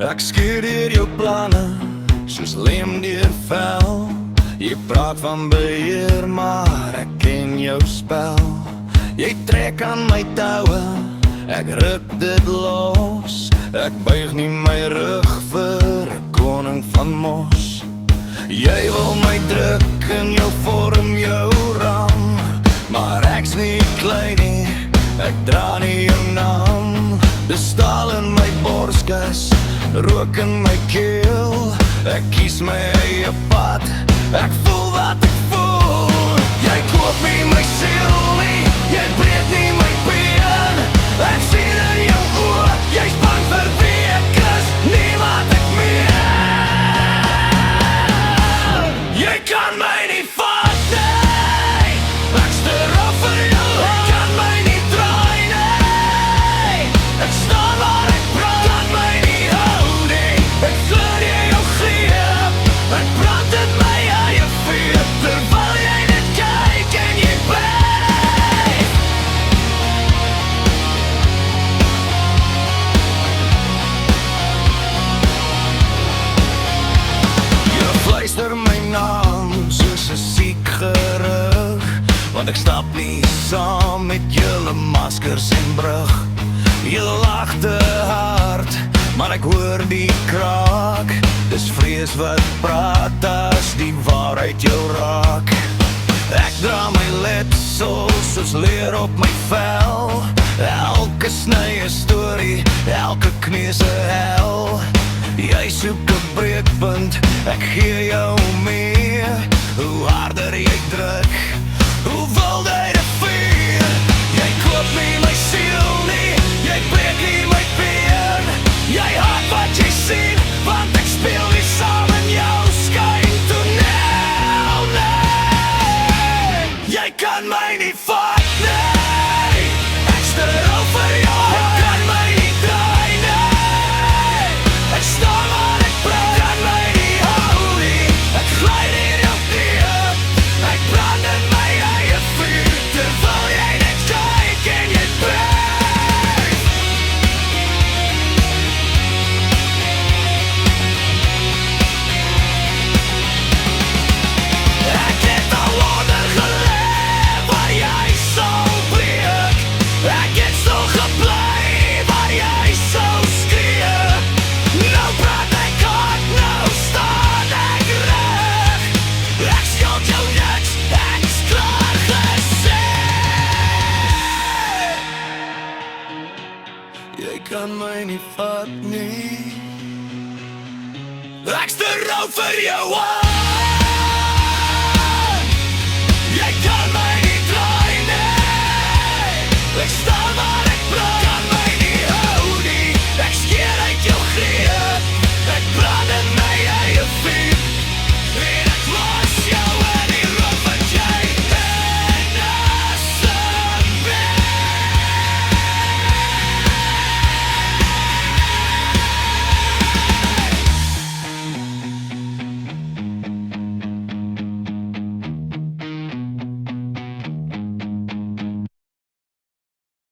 Ek skeer deur jou planne soos leem deur vel. Jy praat van beheer, maar ek ken jou spel. Jy trek aan my toue, ek ruk dit los. Ek buig nie my rug vir 'n koning van mos. Jy wil my druk in jou vorm, jou ram, maar ek's nie klein nie, ek dra nie jou naam. Dis staal in my borskas, rook in my keel. Ek kies my eie pad, ek voel wat ek voel. Jy koop nie my siel nie, jy breek nie my been. Ek sien in jou oë, jy's bang vir wie ek is, nie wat ek meen. Jy kan my nie vat nie, ek's te raf vir jou. Ek kan my nie draai nie, ek staan waar ek praat. Kan my nie hou nie, ek glo jy jou greep. Ek brand in my eie vuur, terwyl jy net kyk en jy blijf. Jy fluister my naam soos 'n siek gerug, want ek stap nie saam met julle maskers en brug. Jy lag te hard, maar ek hoor die kraak. Dis vrees wat praat as die waarheid jou raak. Ek dra my letsel soos leer op my vel. Elke snye storie, elke kneuse hel. Jy soek 'n breekpunt, ek gee jou meer. Hoe harder jy druk, hoe wilder die vuur. Jy koop nie my siel nie, jy breek nie my been. Jy haat wat jy sien, want ek speel nie saam in jou skyntoneel nie. Jy kan my nie vat nie, ek's te rauw vir jou. Ek kan my nie draai nie, ek staan waar ek praat. Kan my nie hou nie, ek glyd in jou diep. Ek brand in my eie vuur, terwyl jy net kyk en jy blijf. Ek het al langer geleef waar jy sou breek. Ek het stil gebly waar jy sou skree. Nou praat ek hard, nou staan ek reg. Ek skuld jou niks, ek's klaar gesê. Jy kan my nie vat nie, ek's te rauw vir jou.